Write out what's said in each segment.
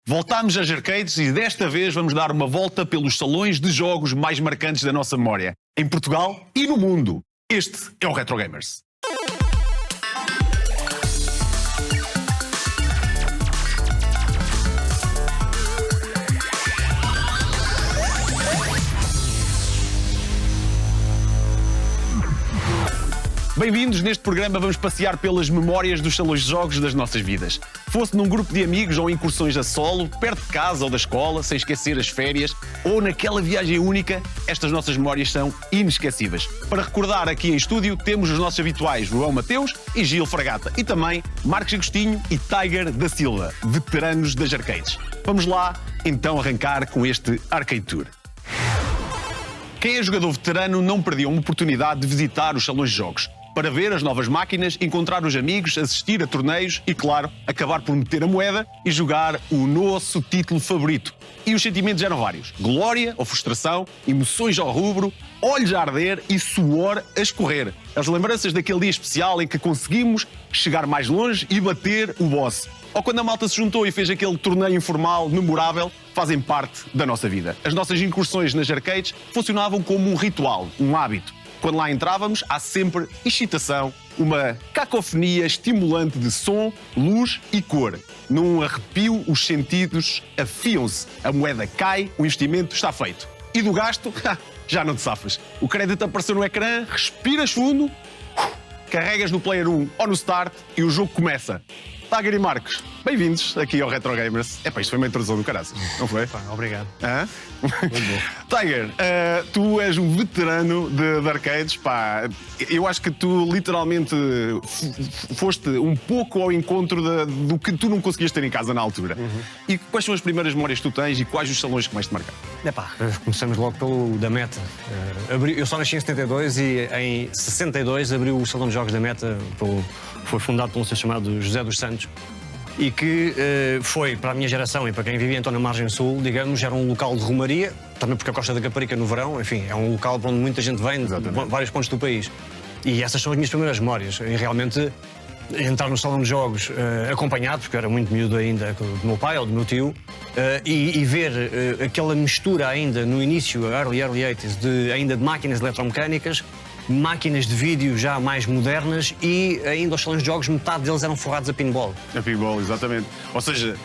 Voltámos às arcades e desta vez vamos dar uma volta pelos salões de jogos mais marcantes da nossa memória, em Portugal e no mundo. Este é o Retro Gamers. Bem-vindos, neste programa vamos passear pelas memórias dos salões de jogos das nossas vidas. Fosse num grupo de amigos ou incursões a solo, perto de casa ou da escola, sem esquecer as férias, ou naquela viagem única, estas nossas memórias são inesquecíveis. Para recordar, aqui em estúdio temos os nossos habituais João Mateus e Gil Fragata, e também Marcos Agostinho e Tiger da Silva, veteranos das arcades. Vamos lá, então, arrancar com este Arcade Tour. Quem é jogador veterano não perdeu uma oportunidade de visitar os salões de jogos, para ver as novas máquinas, encontrar os amigos, assistir a torneios e, claro, acabar por meter a moeda e jogar o nosso título favorito. E os sentimentos eram vários. Glória ou frustração, emoções ao rubro, olhos a arder e suor a escorrer. As lembranças daquele dia especial em que conseguimos chegar mais longe e bater o boss. Ou quando a malta se juntou e fez aquele torneio informal, memorável, fazem parte da nossa vida. As nossas incursões nas arcades funcionavam como um ritual, um hábito. Quando lá entrávamos, há sempre excitação, uma cacofonia estimulante de som, luz e cor. Num arrepio, os sentidos afiam-se. A moeda cai, o investimento está feito. E do gasto, já não te safas. O crédito apareceu no ecrã, respiras fundo, carregas no Player 1 ou no Start e o jogo começa. Tiger e Marcos, bem-vindos aqui ao Retro Gamers. Epá, isto foi uma introdução do caraças, não foi? Obrigado. Hã? Tiger, tu és um veterano de arcades, pá. Eu acho que tu literalmente foste um pouco ao encontro do que tu não conseguias ter em casa na altura. E quais são as primeiras memórias que tu tens e quais os salões que mais te marcaram? Epá, começamos logo pelo da Meta. Eu só nasci em 72 e em 62 abriu o Salão de Jogos da Meta, foi fundado por um senhor chamado José dos Santos, e que foi, para a minha geração e para quem vivia então na margem sul, digamos, era um local de romaria, também porque a Costa da Caparica no verão, enfim, é um local para onde muita gente vem, de vários pontos do país. E essas são as minhas primeiras memórias. E realmente entrar no salão de jogos acompanhado, porque eu era muito miúdo ainda, do meu pai ou do meu tio, e ver aquela mistura ainda no início, early 80s, ainda de máquinas eletromecânicas, máquinas de vídeo já mais modernas e ainda os salões de jogos, metade deles eram forrados a pinball. A pinball, exatamente. Ou seja,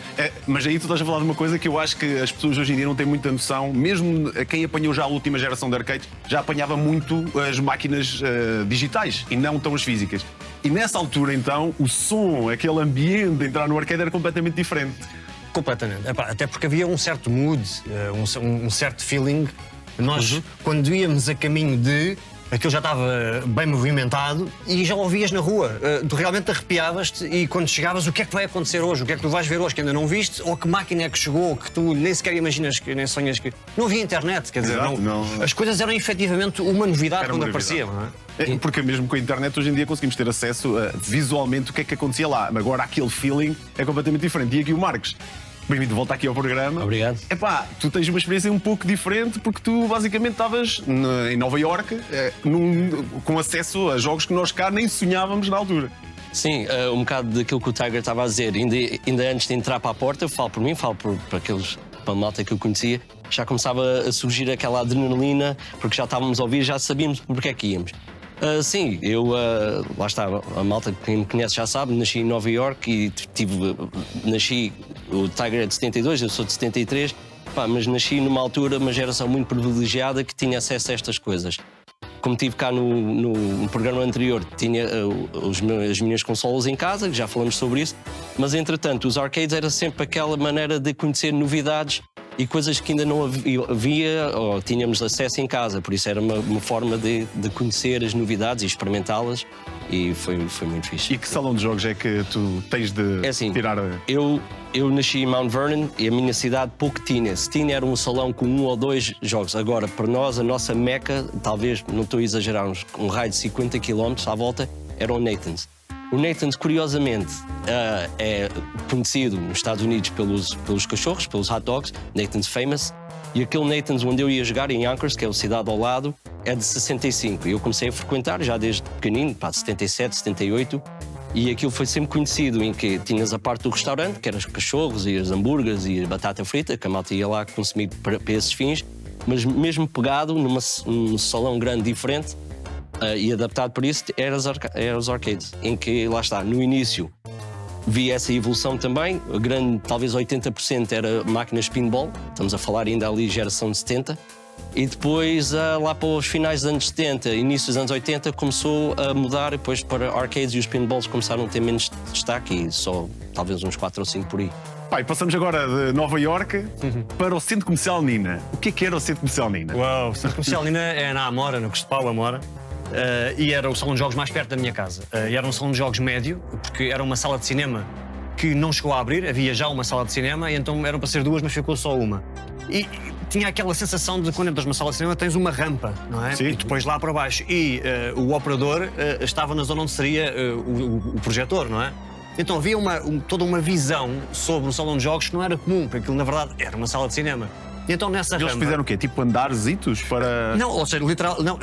mas aí tu estás a falar de uma coisa que eu acho que as pessoas hoje em dia não têm muita noção, mesmo quem apanhou já a última geração de arcade, já apanhava muito as máquinas digitais e não tão as físicas. E nessa altura, então, o som, aquele ambiente de entrar no arcade era completamente diferente. Completamente. Até porque havia um certo mood, um certo feeling. Nós, quando íamos a caminho aquilo já estava bem movimentado e já o ouvias na rua. Tu realmente arrepiavas-te e quando chegavas, o que é que vai acontecer hoje? O que é que tu vais ver hoje que ainda não viste? Ou que máquina é que chegou que tu nem sequer imaginas, nem sonhas que... Não havia internet, quer dizer, não. As coisas eram efetivamente uma novidade quando apareciam, não é? Porque mesmo com a internet hoje em dia conseguimos ter acesso a visualmente o que é que acontecia lá. Agora aquele feeling é completamente diferente. E aqui o Marcos, bem-vindo de volta aqui ao programa. Obrigado. Epá, tu tens uma experiência um pouco diferente porque tu basicamente estavas em Nova Iorque com acesso a jogos que nós cá nem sonhávamos na altura. Sim, um bocado daquilo que o Tiger estava a dizer. Ainda antes de entrar para a porta, falo por mim, falo para a malta que eu conhecia, já começava a surgir aquela adrenalina, porque já estávamos a ouvir, já sabíamos porque é que íamos. Sim, lá está, a malta que me conhece já sabe, nasci em Nova Iorque e o Tiger é de 72, eu sou de 73, mas nasci numa altura, uma geração muito privilegiada que tinha acesso a estas coisas. Como estive cá no programa anterior, tinha as minhas consolas em casa, que já falamos sobre isso, mas entretanto os arcades era sempre aquela maneira de conhecer novidades e coisas que ainda não havia ou tínhamos acesso em casa, por isso era uma forma de conhecer as novidades e experimentá-las e foi muito fixe. E que salão de jogos é que tu tens de tirar? Eu nasci em Mount Vernon e a minha cidade pouco tinha. Se tinha era um salão com 1 ou 2 jogos. Agora, para nós, a nossa meca, talvez, não estou a exagerar, um raio de 50 km à volta, era o Nathan's. O Nathan's, curiosamente, é conhecido nos Estados Unidos pelos cachorros, pelos hot dogs, Nathan's Famous. E aquele Nathan's onde eu ia jogar, em Yonkers, que é a cidade ao lado, é de 65. E eu comecei a frequentar já desde pequenino, 77, 78. E aquilo foi sempre conhecido em que tinhas a parte do restaurante, que eram os cachorros e os hambúrgueres e a batata frita, que a malta ia lá consumir para esses fins, mas mesmo pegado num salão grande diferente e adaptado para isso, eram os arcades, em que, lá está, no início vi essa evolução também, talvez 80% era máquinas pinball, estamos a falar ainda ali geração de 70, e depois, lá para os finais dos anos 70, início dos anos 80, começou a mudar depois para arcades e os pinballs começaram a ter menos destaque e só talvez uns 4 ou 5 por aí. Pai, passamos agora de Nova Iorque para o Centro Comercial Nina. O que era o Centro Comercial Nina? Uau, o Centro Comercial Nina é na Amora, no Cristobal Amora. E era o salão de jogos mais perto da minha casa. E era um salão de jogos médio, porque era uma sala de cinema que não chegou a abrir, havia já uma sala de cinema, e então eram para ser duas, mas ficou só uma. E tinha aquela sensação de quando entras numa sala de cinema tens uma rampa, não é? Sim. E depois lá para baixo. E o operador estava na zona onde seria o projetor, não é? Então havia toda uma visão sobre o salão de jogos que não era comum, porque aquilo na verdade era uma sala de cinema. E então nessa Eles rampa... fizeram o quê? Tipo andarzitos para... Não, ou seja, literal, não,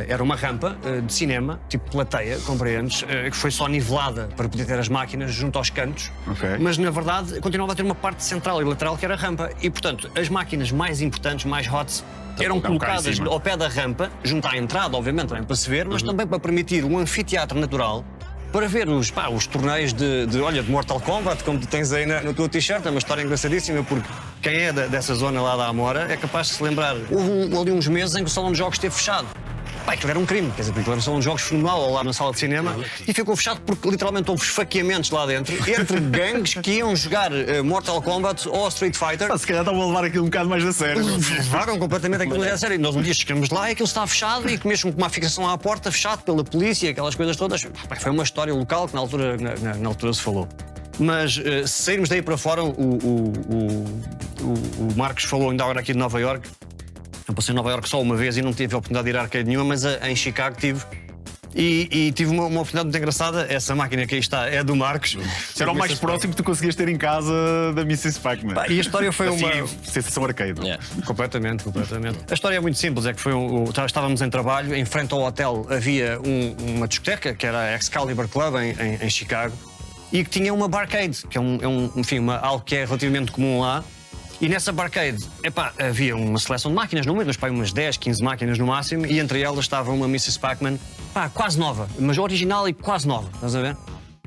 era uma rampa de cinema, tipo plateia, compreendes, que foi só nivelada para poder ter as máquinas junto aos cantos, Ok. mas na verdade continuava a ter uma parte central e lateral que era a rampa. E portanto, as máquinas mais importantes, mais hots, eram cá em colocadas cima. ao pé da rampa, junto à entrada, obviamente, também para se ver, mas também para permitir um anfiteatro natural para ver os torneios de Mortal Kombat, como tu tens aí no teu t-shirt. É uma história engraçadíssima, porque quem é dessa zona lá da Amora é capaz de se lembrar. Houve ali uns meses em que o salão de jogos esteve fechado. Pá, aquilo era um crime, quer dizer, aquilo era um salão de jogos fenomenal lá na sala de cinema e ficou fechado porque literalmente houve esfaqueamentos lá dentro entre gangues que iam jogar Mortal Kombat ou Street Fighter. Se calhar estavam a levar aquilo um bocado mais a sério. Levaram completamente aquilo a sério. Nós um dia chegamos lá e aquilo estava fechado e mesmo com uma fixação à porta, fechado pela polícia, aquelas coisas todas. Pá, foi uma história local que na altura se falou. Mas se sairmos daí para fora, o Marcos falou ainda agora aqui de Nova Iorque. Eu passei em Nova Iorque só uma vez e não tive a oportunidade de ir a arcade nenhuma, mas em Chicago tive. E tive uma oportunidade muito engraçada. Essa máquina que aí está é do Marcos. Era o mais próximo que tu conseguias ter em casa da Mrs. Pac-Man. Pá, e a história foi Assim, uma... sensação arcade. Yeah. Completamente. A história é muito simples, é que estávamos em trabalho, em frente ao hotel havia uma discoteca, que era a Excalibur Club, em Chicago, e que tinha uma barcade, que é algo que é relativamente comum lá. E nessa barcade, havia uma seleção de máquinas, mas umas 10, 15 máquinas no máximo, e entre elas estava uma Mrs. Pac-Man, quase nova, mas original e quase nova, estás a ver?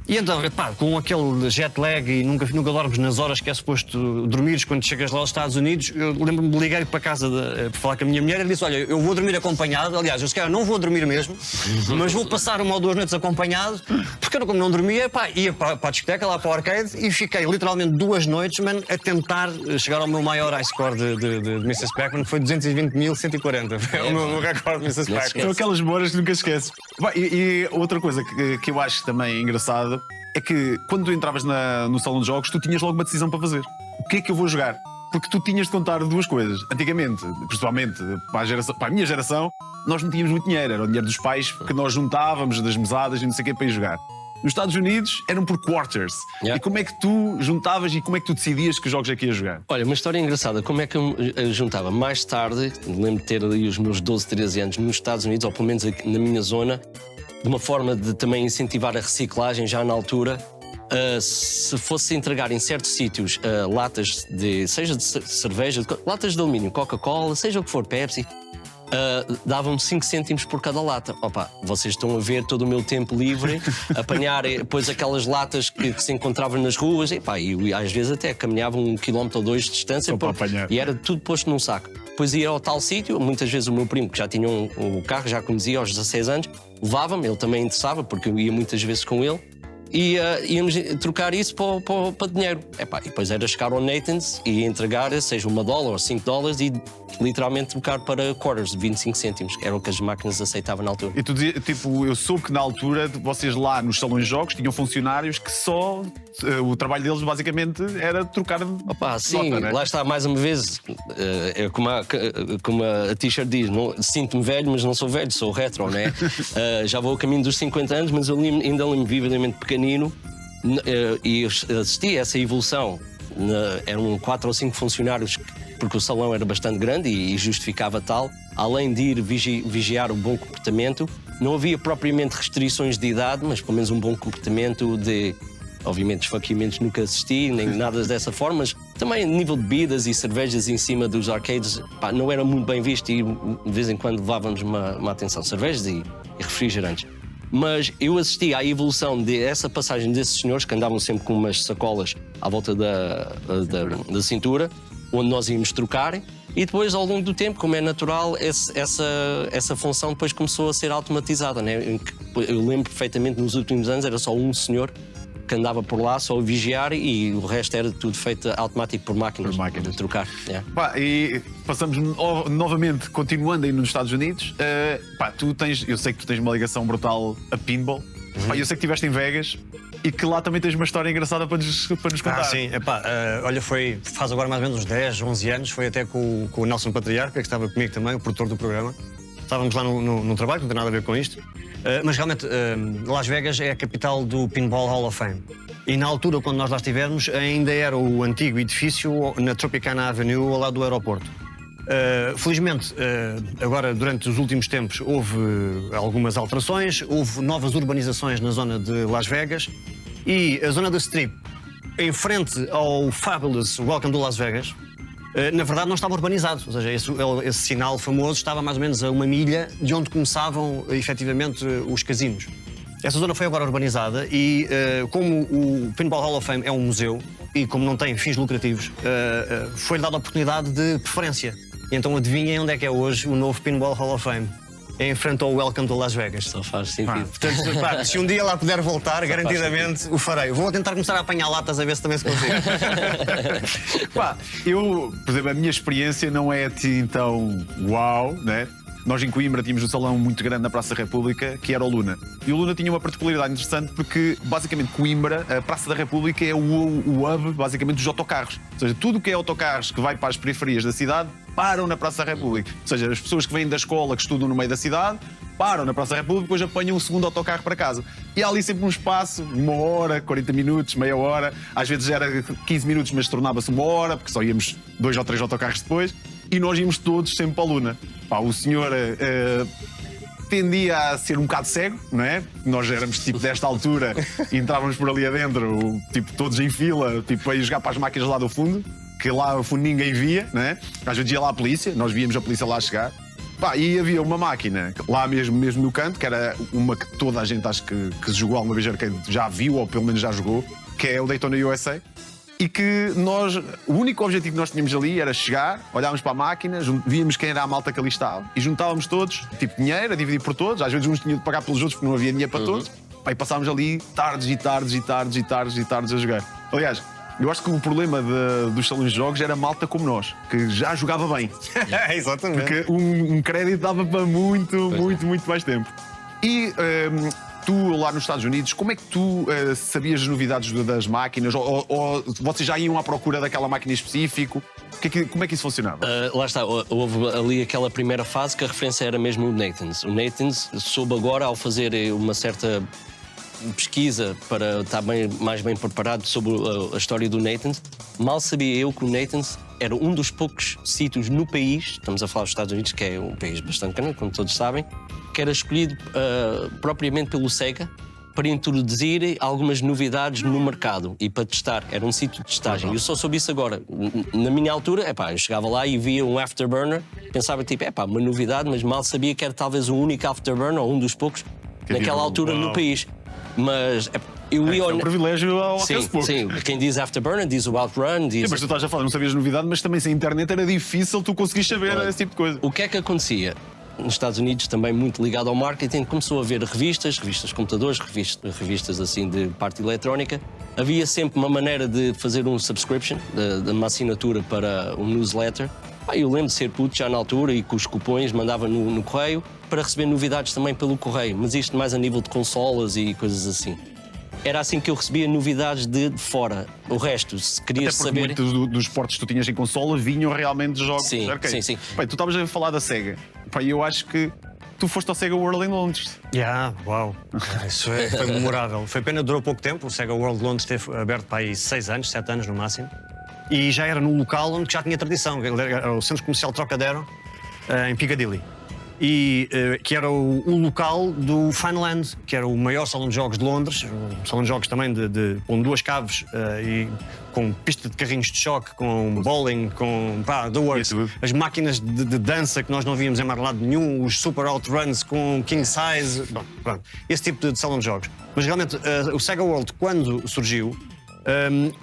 E então, com aquele jet lag e nunca dormes nas horas que é suposto dormires quando chegas lá aos Estados Unidos, eu lembro-me de ligar para casa para falar com a minha mulher e disse: olha, eu vou dormir acompanhado, aliás, eu se calhar não vou dormir mesmo, mas vou passar 1 ou 2 noites acompanhado, porque eu como não dormia, ia para a discoteca, lá para o arcade, e fiquei literalmente 2 noites, a tentar chegar ao meu maior high score de Mrs. Pac-Man, que foi 220.140. Foi o meu recorde de Mrs. Pac-Man. São aquelas memórias que nunca esqueces. E outra coisa que eu acho também engraçado é que quando tu entravas no salão de jogos, tu tinhas logo uma decisão para fazer. O que é que eu vou jogar? Porque tu tinhas de contar 2 coisas. Antigamente, principalmente para a minha geração, nós não tínhamos muito dinheiro. Era o dinheiro dos pais que nós juntávamos das mesadas e não sei o que para ir jogar. Nos Estados Unidos eram por quarters. Yeah. E como é que tu juntavas e como é que tu decidias que jogos é que ias jogar? Olha, uma história engraçada. Como é que eu juntava? Mais tarde, lembro de ter ali os meus 12, 13 anos nos Estados Unidos, ou pelo menos aqui na minha zona, de uma forma de também incentivar a reciclagem já na altura. Se fosse entregar em certos sítios latas seja de cerveja, latas de alumínio, Coca-Cola, seja o que for, Pepsi, davam-me 5 cêntimos por cada lata. Opa, vocês estão a ver todo o meu tempo livre, apanhar depois aquelas latas que se encontravam nas ruas, e às vezes até caminhavam 1 quilómetro ou 2 de distância apanhar. E era tudo posto num saco. Depois ia ao tal sítio, muitas vezes o meu primo, que já tinha um carro, já conduzia aos 16 anos, levava-me, ele também interessava, porque eu ia muitas vezes com ele, e íamos trocar isso para dinheiro. E depois era chegar ao Nathan's e entregar, seja $1 ou $5, e literalmente trocar para quarters de 25 cêntimos, que era o que as máquinas aceitavam na altura. E tu dizia, eu soube que na altura vocês lá nos salões de jogos tinham funcionários que só o trabalho deles basicamente era trocar sim, nota, né? Lá está, mais uma vez, como a t-shirt diz, sinto-me velho, mas não sou velho, sou retro, né? Já vou ao caminho dos 50 anos, mas eu ainda lembro vividamente pequenino e assisti a essa evolução. Eram 4 ou 5 funcionários, porque o salão era bastante grande e justificava tal, além de ir vigiar o bom comportamento, não havia propriamente restrições de idade, mas pelo menos um bom comportamento de... Obviamente, esfaqueamentos nunca assisti, nem nada dessa forma, mas também nível de bebidas e cervejas em cima dos arcades, pá, não era muito bem visto e de vez em quando levávamos uma atenção. Cervejas e refrigerantes. Mas eu assisti à evolução dessa passagem desses senhores que andavam sempre com umas sacolas à volta da cintura, onde nós íamos trocar, e depois, ao longo do tempo, como é natural, essa função depois começou a ser automatizada, né? Eu lembro perfeitamente, nos últimos anos era só um senhor que andava por lá só a vigiar e o resto era tudo feito automático por máquinas de trocar. Yeah. Pá, e passamos novamente, continuando aí nos Estados Unidos. Pá, eu sei que tu tens uma ligação brutal a pinball. Pá, eu sei que estiveste em Vegas e que lá também tens uma história engraçada para nos contar. Sim. Epá, olha, faz agora mais ou menos uns 10, 11 anos, foi até com o Nelson Patriarca, que estava comigo também, o produtor do programa. Estávamos lá no trabalho, não tem nada a ver com isto. Mas realmente, Las Vegas é a capital do Pinball Hall of Fame. E na altura, quando nós lá estivemos, ainda era o antigo edifício na Tropicana Avenue, ao lado do aeroporto. Felizmente, agora, durante os últimos tempos, houve algumas alterações, houve novas urbanizações na zona de Las Vegas e a zona da Strip, em frente ao Fabulous Welcome to Las Vegas, na verdade não estava urbanizado, ou seja, esse sinal famoso estava mais ou menos a 1 milha de onde começavam efetivamente os casinos. Essa zona foi agora urbanizada e como o Pinball Hall of Fame é um museu e como não tem fins lucrativos, foi-lhe dada a oportunidade de preferência. E então adivinhem onde é que é hoje o novo Pinball Hall of Fame. É em frente ao Welcome to Las Vegas. Só faz sentido. Portanto, pá, se um dia lá puder voltar, garantidamente o farei. Vou tentar começar a apanhar latas a ver se também se consigo. Pá, por exemplo, a minha experiência não é assim tão uau, né? Nós em Coimbra tínhamos um salão muito grande na Praça da República, que era o Luna. E o Luna tinha uma particularidade interessante porque, basicamente, Coimbra, a Praça da República é o hub, basicamente, dos autocarros. Ou seja, tudo o que é autocarros que vai para as periferias da cidade, param na Praça da República. Ou seja, as pessoas que vêm da escola, que estudam no meio da cidade, param na Praça da República e depois apanham um segundo autocarro para casa. E há ali sempre um espaço, 1 hora, 40 minutos, meia hora. Às vezes era 15 minutos, mas tornava-se 1 hora, porque só íamos 2 ou 3 autocarros depois. E nós íamos todos sempre para a Luna. Pá, o senhor tendia a ser um bocado cego, não é? Nós éramos tipo desta altura e entrávamos por ali adentro, tipo todos em fila, tipo a ir jogar para as máquinas lá do fundo, que lá no fundo ninguém via, não é? Às vezes ia lá a polícia, nós víamos a polícia lá chegar. Pá, e havia uma máquina lá mesmo no canto, que era uma que toda a gente acho que jogou alguma vez já viu, ou pelo menos já jogou, que é o Daytona USA. E que o único objetivo que nós tínhamos ali era chegar, olhávamos para a máquina, víamos quem era a malta que ali estava e juntávamos todos, tipo dinheiro, a dividir por todos. Às vezes uns tinham de pagar pelos outros porque não havia dinheiro para todos. Aí passávamos ali tardes e tardes e tardes e tardes e tardes a jogar. Aliás, eu acho que o problema dos salões de jogos era malta como nós, que já jogava bem. Exatamente. Porque um crédito dava para muito mais tempo. E tu, lá nos Estados Unidos, como é que tu sabias as novidades das máquinas? Ou vocês já iam à procura daquela máquina em específico? Como é que isso funcionava? Lá está, houve ali aquela primeira fase que a referência era mesmo o Nathan's. O Nathan's soube agora, ao fazer uma certa pesquisa para estar mais bem preparado sobre a história do Nathan's, mal sabia eu que o Nathan's era um dos poucos sítios no país, estamos a falar dos Estados Unidos, que é um país bastante grande, como todos sabem, que era escolhido propriamente pelo Sega para introduzir algumas novidades no mercado e para testar. Era um sítio de testagem. Eu só soube isso agora. Na minha altura, eu chegava lá e via um Afterburner, pensava tipo, uma novidade, mas mal sabia que era talvez o único Afterburner, ou um dos poucos, naquela altura no país. Mas eu ia... É um privilégio ao alcance pouco. Sim, quem diz Afterburner diz o Outrun, diz... Sim, mas tu estás a falar, não sabias novidade, mas também sem internet era difícil tu conseguires saber esse tipo de coisa. O que é que acontecia? Nos Estados Unidos, também muito ligado ao marketing, começou a haver revistas de computadores, revistas assim de parte eletrónica. Havia sempre uma maneira de fazer um subscription, de uma assinatura para um newsletter. Eu lembro de ser puto já na altura e com os cupons mandava no correio para receber novidades também pelo correio, mas isto mais a nível de consolas e coisas assim. Era assim que eu recebia novidades de fora. O resto, se querias saber... muitos dos esportes que tu tinhas em consola vinham realmente de jogos arcade. Sim. Pai, tu estavas a falar da Sega. Pai, eu acho que tu foste ao Sega World em Londres. Uau. Isso foi memorável. Foi pena que durou pouco tempo. O Sega World de Londres esteve aberto para aí 6 anos, 7 anos no máximo. E já era num local onde já tinha tradição. Era o Centro Comercial Trocadero, em Piccadilly. que era o local do Funland, que era o maior salão de jogos de Londres, um salão de jogos também com 2 caves e com pista de carrinhos de choque, com bowling, com the works, as máquinas de dança que nós não víamos em mais lado nenhum, os super outruns com king size, pronto, esse tipo de salão de jogos. Mas realmente o Sega World, quando surgiu,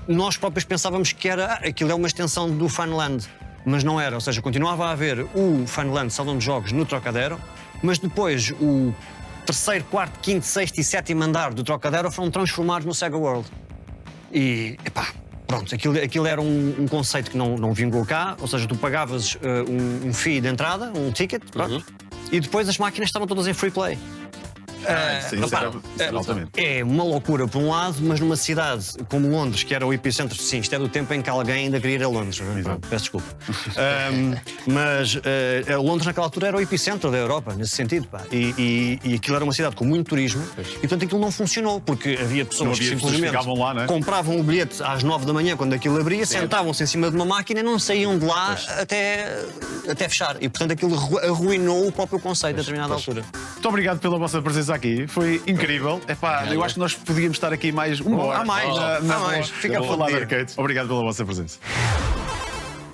nós próprios pensávamos que aquilo é uma extensão do Funland. Mas não era, ou seja, continuava a haver o Funland Salão de Jogos no Trocadero, mas depois o 3º, 4º, 5º, 6º e 7º andar do Trocadero foram transformados no Sega World. E, pronto, aquilo era um conceito que não vingou cá, ou seja, tu pagavas um fee de entrada, um ticket, pronto, e depois as máquinas estavam todas em free play. É uma loucura por um lado, mas numa cidade como Londres, que era o epicentro, sim, isto é do tempo em que alguém ainda queria ir a Londres, peço desculpa. Mas Londres naquela altura era o epicentro da Europa, nesse sentido, e aquilo era uma cidade com muito turismo, e portanto aquilo não funcionou, porque havia pessoas que simplesmente lá, né? compravam o bilhete às 9 da manhã, quando aquilo abria, sentavam-se em cima de uma máquina e não saíam de lá até fechar, e portanto aquilo arruinou o próprio conceito a determinada altura. Muito obrigado pela vossa presença aqui, foi incrível. Eu acho que nós podíamos estar aqui mais uma hora. Há mais. Fica a falar de arcades. Obrigado pela vossa presença.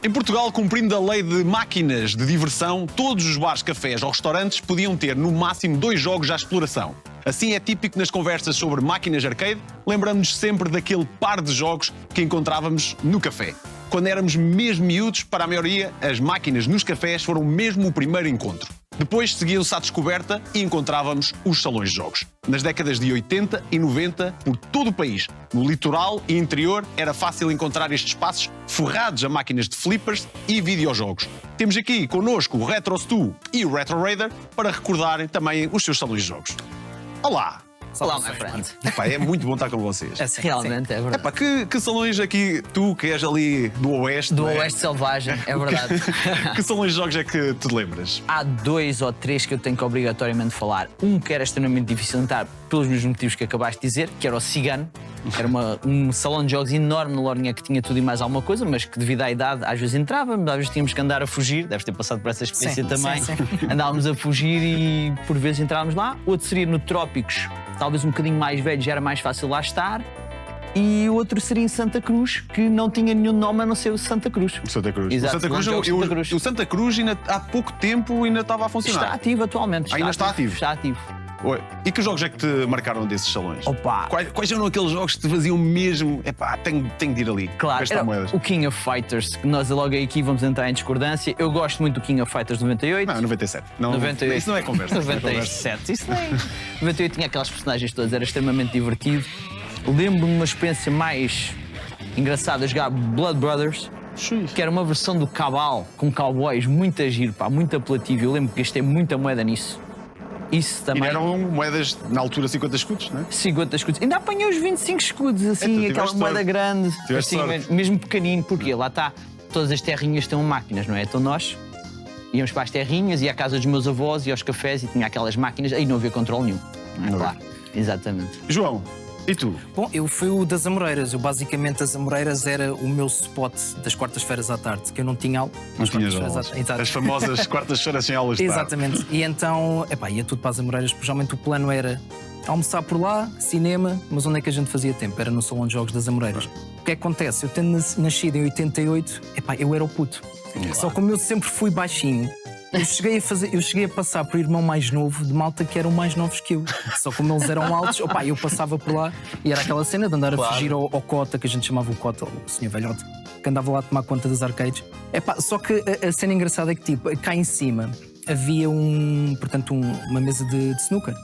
Em Portugal, cumprindo a lei de máquinas de diversão, todos os bares, cafés ou restaurantes podiam ter no máximo 2 jogos à exploração. Assim é típico nas conversas sobre máquinas arcade, lembramos-nos sempre daquele par de jogos que encontrávamos no café. Quando éramos mesmo miúdos, para a maioria, as máquinas nos cafés foram mesmo o primeiro encontro. Depois seguiam-se à descoberta e encontrávamos os salões de jogos. Nas décadas de 80 e 90, por todo o país, no litoral e interior, era fácil encontrar estes espaços forrados a máquinas de flippers e videojogos. Temos aqui connosco o Retro Stu e o Retro Raider para recordarem também os seus salões de jogos. Olá! Olá, my friend. É muito bom estar com vocês. Realmente, é verdade. Que salões aqui, tu que és ali do Oeste. Do Oeste Selvagem, é verdade. Que salões de jogos é que te lembras? Há 2 ou 3 que eu tenho que obrigatoriamente falar. Um que era extremamente difícil de entrar, pelos mesmos motivos que acabaste de dizer, que era o Cigano. Era um salão de jogos enorme na Lourinhã que tinha tudo e mais alguma coisa, mas que devido à idade às vezes entrávamos, às vezes tínhamos que andar a fugir, deves ter passado por essa experiência também. Sim. Andávamos a fugir e por vezes entrávamos lá. Outro seria no Trópicos, talvez um bocadinho mais velho, já era mais fácil lá estar. E o outro seria em Santa Cruz, que não tinha nenhum nome a não ser o Santa Cruz. Santa Cruz. Exato, O Santa Cruz ainda, há pouco tempo ainda estava a funcionar. Está ativo atualmente. Ainda está ativo? Está ativo. E que jogos é que te marcaram desses salões? Opa! Quais eram aqueles jogos que te faziam mesmo? Tenho de ir ali. Claro, era o King of Fighters, que nós logo aqui vamos entrar em discordância. Eu gosto muito do King of Fighters 98. Não, 97. 98. Isso não é conversa. 97. Isso não é. 98 tinha aquelas personagens todas, era extremamente divertido. Lembro-me de uma experiência mais engraçada, jogar Blood Brothers, que era uma versão do Cabal com cowboys, muito giro, muito apelativo. Eu lembro que gastei muita moeda nisso. Isso também. E eram moedas, na altura, 50 escudos, não é? 50 escudos. Ainda apanhei os 25 escudos, assim, aquela moeda grande, assim, mesmo pequenino, porque lá está, todas as terrinhas têm máquinas, não é? Então nós íamos para as terrinhas, ia à casa dos meus avós, ia aos cafés e tinha aquelas máquinas, aí não havia controle nenhum. Não é? Claro, exatamente. João, e tu? Bom, eu fui o das Amoreiras. Basicamente, as Amoreiras era o meu spot das quartas-feiras à tarde, que eu não tinha aula. Não tinhas aulas. As famosas quartas-feiras sem aulas de tarde. Exatamente. E então, ia tudo para as Amoreiras, porque geralmente o plano era almoçar por lá, cinema, mas onde é que a gente fazia tempo? Era no Salão de Jogos das Amoreiras. O que é que acontece? Eu tendo nascido em 88, eu era o puto. Só como eu sempre fui baixinho, eu cheguei a passar por irmão mais novo de malta que eram mais novos que eu. Só como eles eram altos, eu passava por lá e era aquela cena de andar a fugir ao Cota, que a gente chamava o Cota, o senhor velhote, que andava lá a tomar conta das arcades. Só que a cena engraçada é que, cá em cima havia uma mesa de snooker.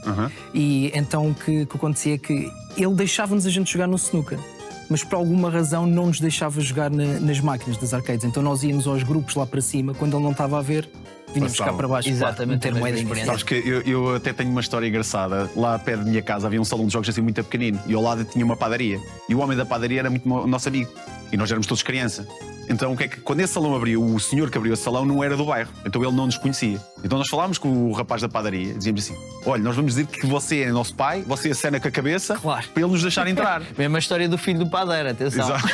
E então o que acontecia é que ele deixava-nos a gente jogar no snooker, mas por alguma razão não nos deixava jogar nas máquinas das arcades. Então nós íamos aos grupos lá para cima, quando ele não estava a ver, vinhamos cá para baixo. Exatamente, ter moeda experiência. Sabes que eu até tenho uma história engraçada. Lá a pé da minha casa havia um salão de jogos assim muito pequenino e ao lado tinha uma padaria. E o homem da padaria era muito nosso amigo. E nós éramos todos criança. Então, o que é que, quando esse salão abriu, o senhor que abriu esse salão não era do bairro. Então, ele não nos conhecia. Então, nós falámos com o rapaz da padaria. Dizíamos assim: olha, nós vamos dizer que você é nosso pai, você acena com a cabeça, Claro. para ele nos deixar entrar. Mesma história do filho do padeiro, atenção. Exato.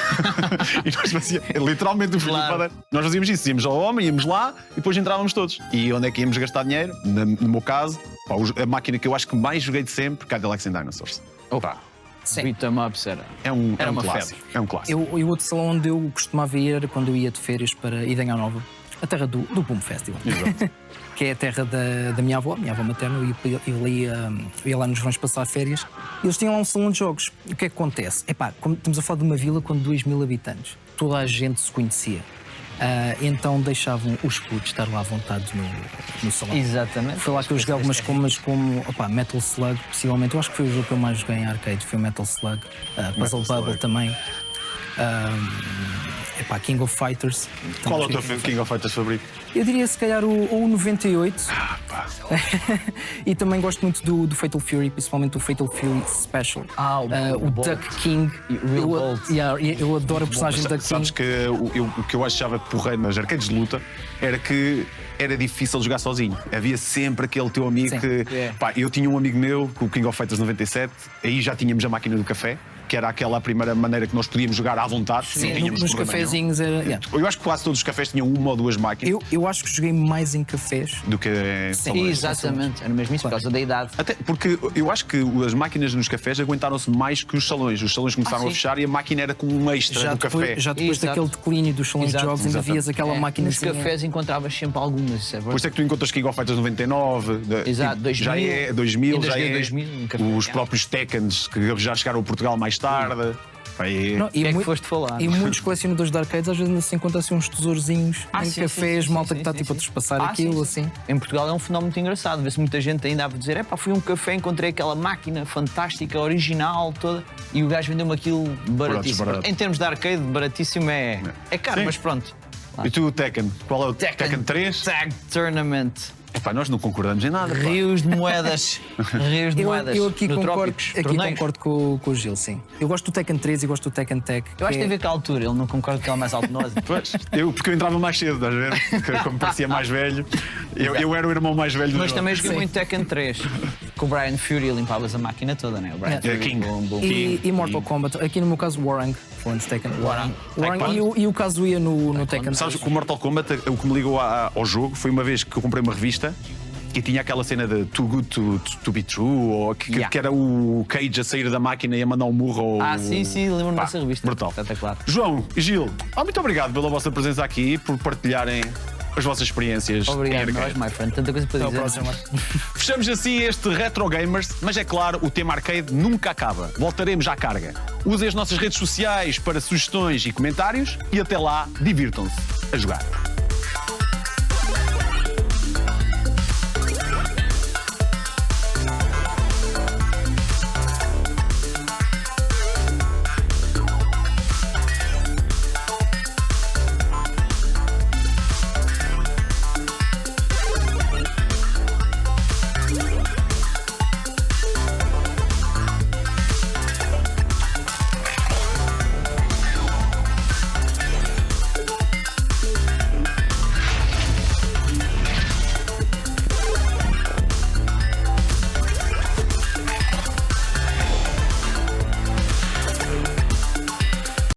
E nós fazíamos, literalmente, o filho Claro. do padeiro. Nós fazíamos isso, íamos ao homem, íamos lá e depois entrávamos todos. E onde é que íamos gastar dinheiro? No meu caso, pá, a máquina que eu acho que mais joguei de sempre, Cadillacs and Dinosaurs. Opa. Sim. Beat 'em ups era. É um Era uma clássico. febre. É um clássico. E o outro salão onde eu costumava ir era quando eu ia de férias para Idenha Nova, a terra do Boom Festival. Exato. Que é a terra da minha avó materna. Eu ia lá nos verões passar férias. Eles tinham lá um salão de jogos. E o que é que acontece? Epá, como estamos a falar de uma vila com 2.000 habitantes. Toda a gente se conhecia. Então deixavam os putos estar lá à vontade no salão. Exatamente. Foi lá que eu joguei algumas coisas como Metal Slug, possivelmente. Eu acho que foi o jogo que eu mais joguei em arcade, foi o Metal Slug. Puzzle Bubble Slug. também. King of Fighters. Qual é o Também teu joguei. King of Fighters favorito? Eu diria se calhar o 98. E também gosto muito do Fatal Fury, principalmente o Fatal Fury Special. o O Bolt. Duck King. Real Bolt. Eu adoro a personagem Mas Duck sabes King. que o que eu achava porreiro nas arcades de luta era que era difícil jogar sozinho. Havia sempre aquele teu amigo Sim. que. É. Pá, eu tinha um amigo meu com o King of Fighters 97, aí já tínhamos a máquina do café, que era aquela primeira maneira que nós podíamos jogar à vontade. não Sim, tínhamos nos problema cafezinhos era. nenhum. Eu acho que quase todos os cafés tinham uma ou duas máquinas Eu acho que joguei mais em cafés. do que salões. Exatamente, era mesmo isso, por causa da idade. Até porque eu acho que as máquinas nos cafés aguentaram-se mais que os salões. Os salões começaram sim. a fechar e a máquina era com um extra do café. Já depois Exato. daquele declínio dos salões de Exato. jogos, ainda Exato. vias aquela máquina Nos assim. cafés encontravas sempre algumas, isso é Por verdade. isso é que tu encontras King of Fighters 99, Exato, 2000. já é 2000, Ainda já joguei é 2000 em café. os próprios Tekkens que já chegaram a Portugal mais tarde. Pá, é- Não, O que é que foste falar? E muitos colecionadores de arcades às vezes ainda se encontram assim uns tesourozinhos em sim, cafés, sim, malta sim, que está sim, tipo a sim. trespassar Ah, aquilo sim, sim. assim. Em Portugal é um fenómeno muito engraçado. Vê-se muita gente ainda a dizer: fui a um café, encontrei aquela máquina fantástica, original, toda, e o gajo vendeu-me aquilo baratíssimo. barato. Em termos de arcade, baratíssimo é caro, Sim. mas pronto. E tu, o Tekken? Qual é o Tekken 3? Tag Tournament. Epá, nós não concordamos em nada. pá. Rios de moedas. Rios de moedas. Eu aqui no concordo, Trópicos, aqui torneios. concordo com o Gil, sim. Eu gosto do Tekken 3 e gosto do Tekken Tag. Eu acho que tem a ver com a altura, ele não concorda que ele é mais alto que nós. Pois, porque eu entrava mais cedo, estás a ver? Porque como parecia mais velho, eu era o irmão mais velho do Mas jogo. também joguei Sim. muito Tekken 3. Com o Brian Fury limpavas a máquina toda, né? O Brian É. Fury. King. Boom, boom. E Mortal Kombat, aqui no meu caso Warang, falando de Tekken. Warang. E o Kazuya no Tekken. Sabes que o Mortal Kombat, o que me ligou ao jogo foi uma vez que eu comprei uma revista e tinha aquela cena de Too Good to Be True, ou Yeah. que era o Cage a sair da máquina e a mandar um murro ao... Sim, lembro-me Pá, dessa revista. brutal. Espetacular. João e Gil, muito obrigado pela vossa presença aqui e por partilharem as vossas experiências. Obrigado, em nós, arcade. my friend. Tanta coisa para Até ao dizer. próximo. Fechamos assim este Retro Gamers, mas é claro, o tema arcade nunca acaba. Voltaremos à carga. Usem as nossas redes sociais para sugestões e comentários e até lá, divirtam-se a jogar.